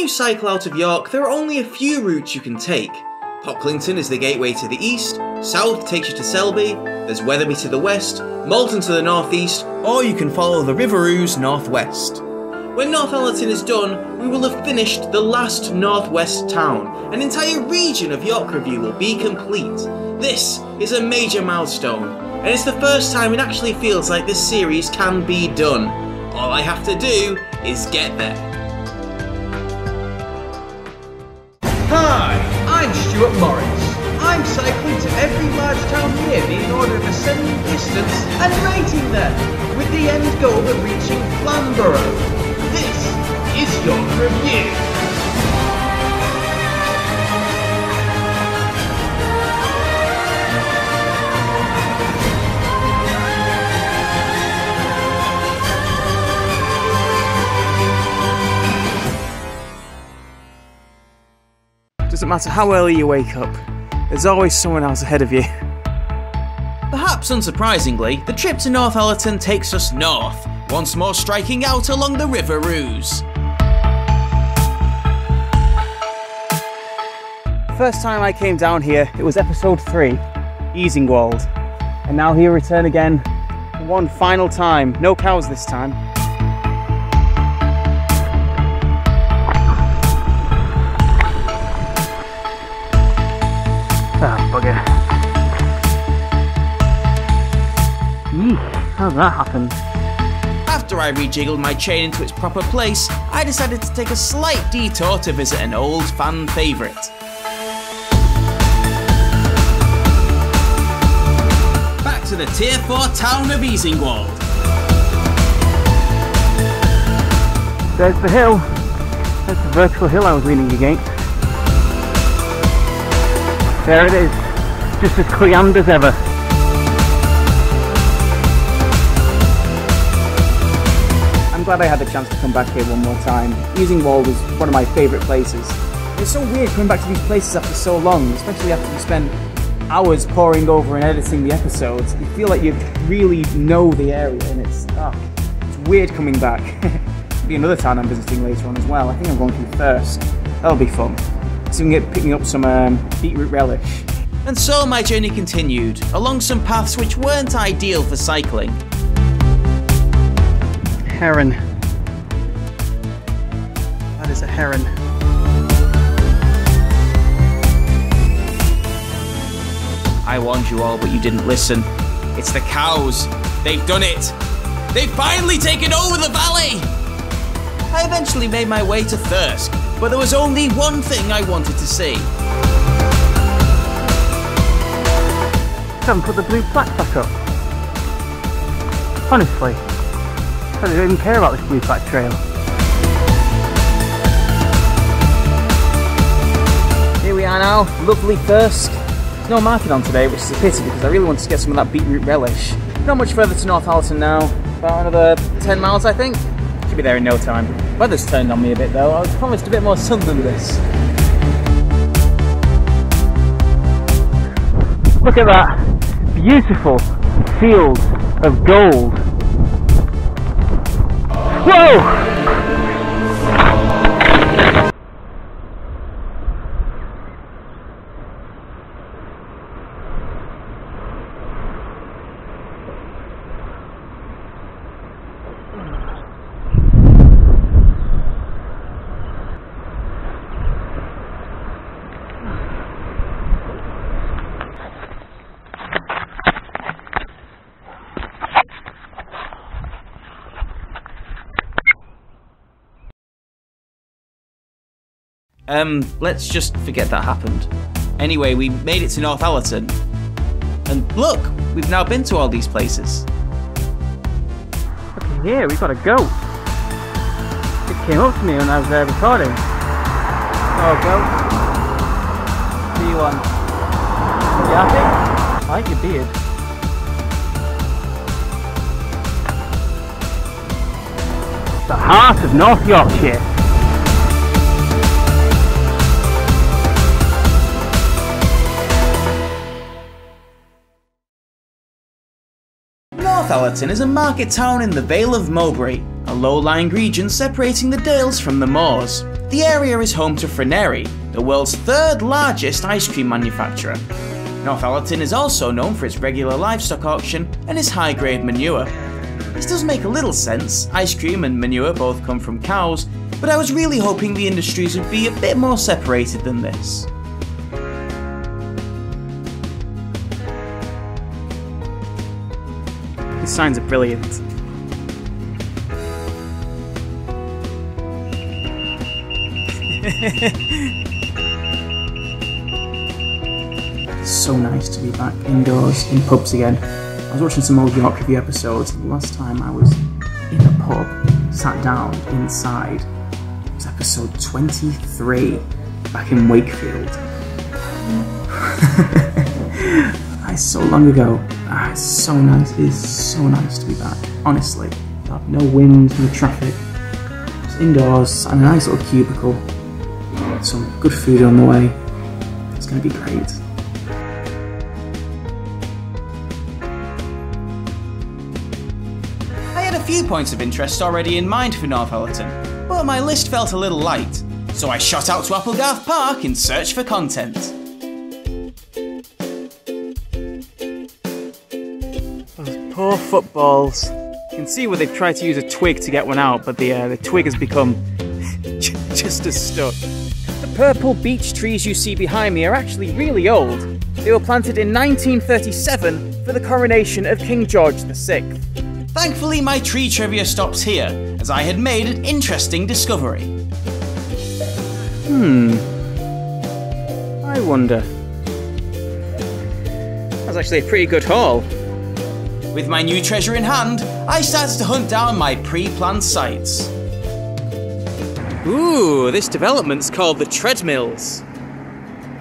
you cycle out of York, there are only a few routes you can take. Pocklington is the gateway to the east, south takes you to Selby, there's Wetherby to the west, Malton to the northeast, or you can follow the River Ouse northwest. When Northallerton is done, we will have finished the last northwest town. An entire region of York Review will be complete. This is a major milestone, and it's the first time it actually feels like this series can be done. All I have to do is get there. Hi, I'm Stuart Morris. I'm cycling to every large town near me in order of ascending distance and rating them, with the end goal of reaching Flamborough. This is York Review. Doesn't matter how early you wake up, there's always someone else ahead of you. Perhaps unsurprisingly, the trip to Northallerton takes us north, once more striking out along the River Ouse. The first time I came down here, it was episode 3, Easingwold. And now here we return again, one final time. No cows this time. Ah, bugger. Yeesh, how'd that happen? After I rejiggled my chain into its proper place, I decided to take a slight detour to visit an old fan favourite. Back to the Tier 4 town of Easingwold. There's the hill. That's the vertical hill I was leaning against. There it is, just as clean as ever. I'm glad I had the chance to come back here one more time. Easingwold is one of my favourite places. It's so weird coming back to these places after so long, especially after you spend hours poring over and editing the episodes. You feel like you really know the area, and it's weird coming back. There'll be another town I'm visiting later on as well. I think I'm going to Thirsk. That'll be fun. So we can pick me up some beetroot relish. And so my journey continued, along some paths which weren't ideal for cycling. Heron. That is a heron. I warned you all, but you didn't listen. It's the cows. They've done it. They've finally taken over the valley. I eventually made my way to Thirsk, but there was only one thing I wanted to see. Haven't put the blue plaque back up. Honestly, I don't even care about this blue plaque trail. Here we are now, lovely Thirsk. There's no market on today, which is a pity because I really want to get some of that beetroot relish. Not much further to Northallerton now, about another 10 miles I think. Should be there in no time. Weather's turned on me a bit though. I was promised a bit more sun than this. Look at that beautiful field of gold. Whoa! Let's just forget that happened. Anyway, we made it to Northallerton. And look, we've now been to all these places. Look at here, we've got a goat. It came up to me when I was there recording. Oh, goat. Do you want? You happy? I like your beard. The heart of North Yorkshire. Northallerton is a market town in the Vale of Mowbray, a low-lying region separating the dales from the moors. The area is home to Frenary, the world's third largest ice cream manufacturer. Northallerton is also known for its regular livestock auction and its high-grade manure. This does make a little sense, ice cream and manure both come from cows, but I was really hoping the industries would be a bit more separated than this. These signs are brilliant. It's so nice to be back indoors in pubs again. I was watching some old York Review episodes, and the last time I was in a pub, sat down inside, it was episode 23, back in Wakefield. It's so long ago. It's so nice. It is so nice to be back. Honestly, no wind, no traffic. Just indoors, sat in a nice little cubicle. Some good food on the way. It's going to be great. I had a few points of interest already in mind for Northallerton, but my list felt a little light, so I shot out to Applegarth Park in search for content. Those poor footballs. You can see where they've tried to use a twig to get one out, but the twig has become just as stuck. The purple beech trees you see behind me are actually really old. They were planted in 1937 for the coronation of King George VI. Thankfully, my tree trivia stops here, as I had made an interesting discovery. I wonder. That's actually a pretty good haul. With my new treasure in hand, I started to hunt down my pre-planned sites. Ooh, this development's called the Treadmills.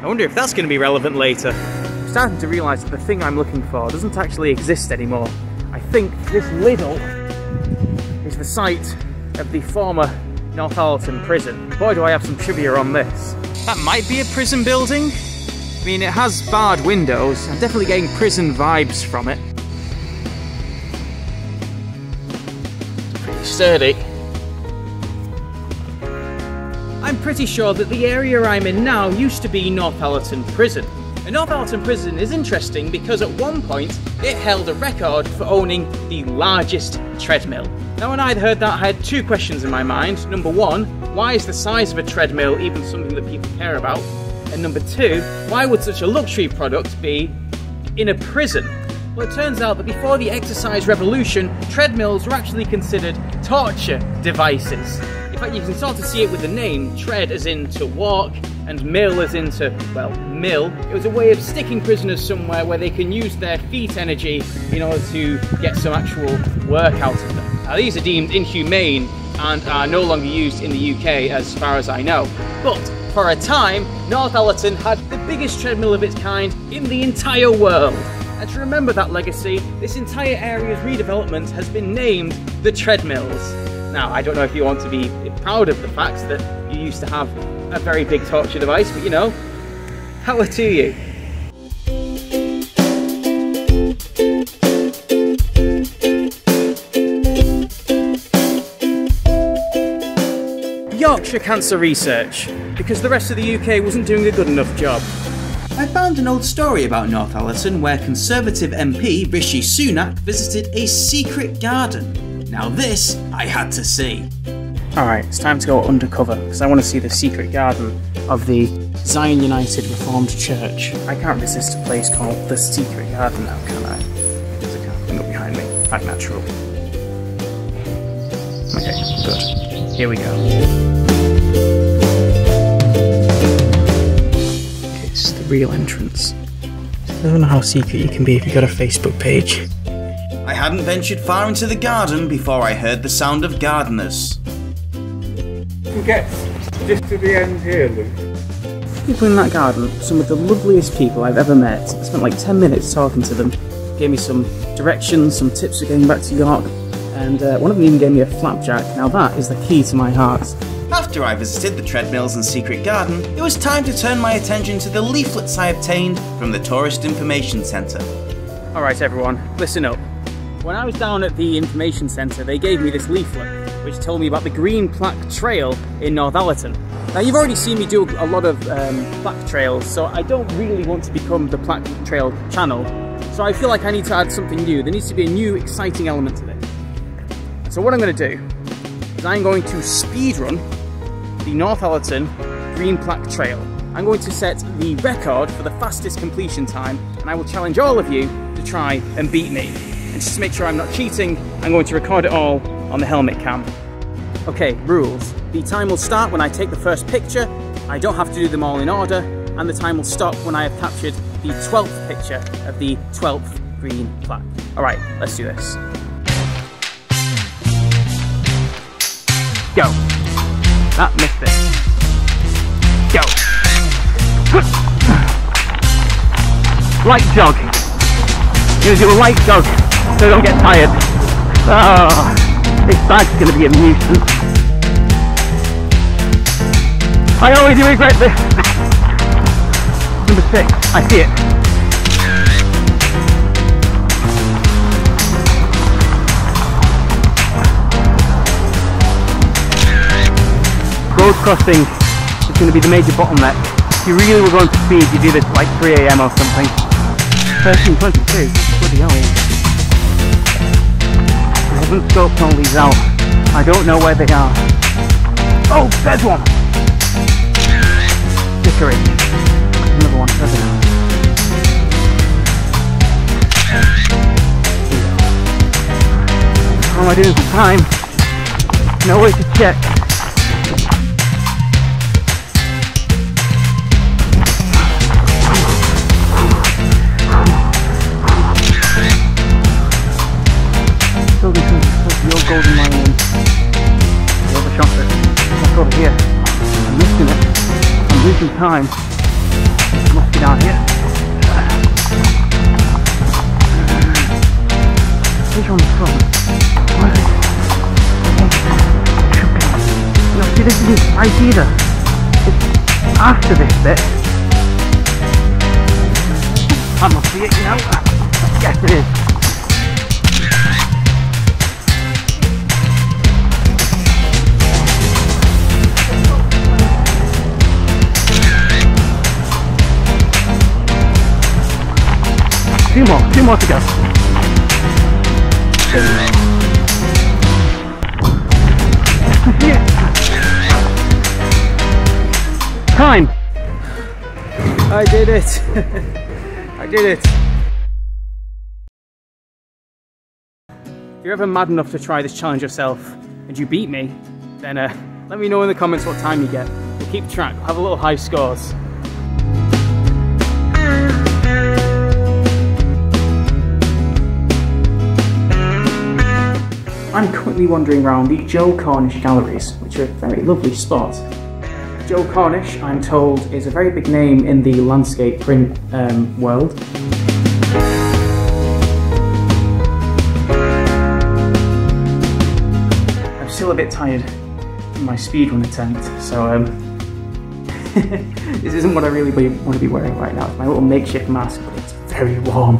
I wonder if that's going to be relevant later. I'm starting to realise that the thing I'm looking for doesn't actually exist anymore. I think this Lidl is the site of the former Northallerton prison. Boy, do I have some trivia on this. That might be a prison building. I mean, it has barred windows. I'm definitely getting prison vibes from it. Pretty sturdy. I'm pretty sure that the area I'm in now used to be Northallerton Prison. And Northallerton Prison is interesting because at one point it held a record for owning the largest treadmill. Now when I heard that, I had two questions in my mind. Number one, why is the size of a treadmill even something that people care about? And number two, why would such a luxury product be in a prison? Well, it turns out that before the exercise revolution, treadmills were actually considered torture devices. In fact, you can sort of see it with the name, tread as in to walk, and mill as in to, well, mill. It was a way of sticking prisoners somewhere where they can use their feet energy in order to get some actual work out of them. Now, these are deemed inhumane and are no longer used in the UK as far as I know. But for a time, Northallerton had the biggest treadmill of its kind in the entire world. And to remember that legacy, this entire area's redevelopment has been named the Treadmills. Now, I don't know if you want to be proud of the fact that you used to have a very big torture device, but you know, power to you. Yorkshire Cancer Research, because the rest of the UK wasn't doing a good enough job. I found an old story about Northallerton where Conservative MP Rishi Sunak visited a secret garden. Now this, I had to see. Alright, it's time to go undercover, because I want to see the secret garden of the Zion United Reformed Church. I can't resist a place called the Secret Garden now, can I? There's a car coming up behind me. Act natural. Okay, good. Here we go. Okay, it's the real entrance. I don't know how secret you can be if you've got a Facebook page. I hadn't ventured far into the garden before I heard the sound of gardeners. Get just to the end here, Luke. People in that garden, some of the loveliest people I've ever met. I spent like 10 minutes talking to them. Gave me some directions, some tips for getting back to York, and one of them even gave me a flapjack. Now that is the key to my heart. After I visited the treadmills and secret garden, it was time to turn my attention to the leaflets I obtained from the Tourist Information Centre. Alright everyone, listen up. When I was down at the information centre, they gave me this leaflet. which told me about the Green Plaque Trail in Northallerton. Now, you've already seen me do a lot of plaque trails, so I don't really want to become the plaque trail channel. So I feel like I need to add something new. There needs to be a new, exciting element to this. So what I'm going to do is I'm going to speedrun the Northallerton Green Plaque Trail. I'm going to set the record for the fastest completion time, and I will challenge all of you to try and beat me. And just to make sure I'm not cheating, I'm going to record it all on the helmet cam. Okay, rules. The time will start when I take the first picture. I don't have to do them all in order, and the time will stop when I have captured the 12th picture of the 12th green plaque. All right, let's do this. Go. That missed it. Go. Light jog. I'm gonna do a light jog so I don't get tired. Oh, this bag's gonna be a nuisance. I always regret this. Number 6, I see it. Road crossing is going to be the major bottleneck. If you really were going to speed, you do this like 3 AM or something. 13:22, bloody hell. I haven't scoped all these out. I don't know where they are. Oh, there's one! Dickery. Another one, there's another. How am I doing for time? No way to check. Still this is the old golden line one. I overshot it. Back over here. I'm missing it. I'm losing time. It must be down here. Where's on the front? Where is it? No, see, this isn't right either. It's after this bit. That must be it, you know. Yes, it is. Two more to go. Time! I did it! I did it! If you're ever mad enough to try this challenge yourself and you beat me, then let me know in the comments what time you get. We'll keep track, we'll have a little high scores. I'm currently wandering around the Joe Cornish galleries, which are a very lovely spot. Joe Cornish, I'm told, is a very big name in the landscape print world. I'm still a bit tired from my speedrun attempt, so this isn't what I really want to be wearing right now. It's my little makeshift mask, but it's very warm.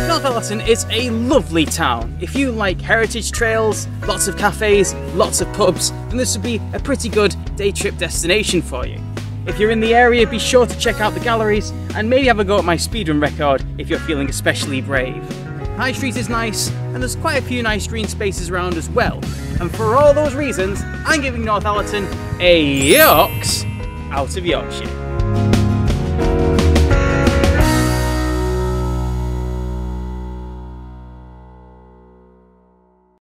Northallerton is a lovely town. If you like heritage trails, lots of cafes, lots of pubs, then this would be a pretty good day trip destination for you. If you're in the area, be sure to check out the galleries and maybe have a go at my speedrun record if you're feeling especially brave. High Street is nice, and there's quite a few nice green spaces around as well. And for all those reasons, I'm giving Northallerton a Yorks out of Yorkshire.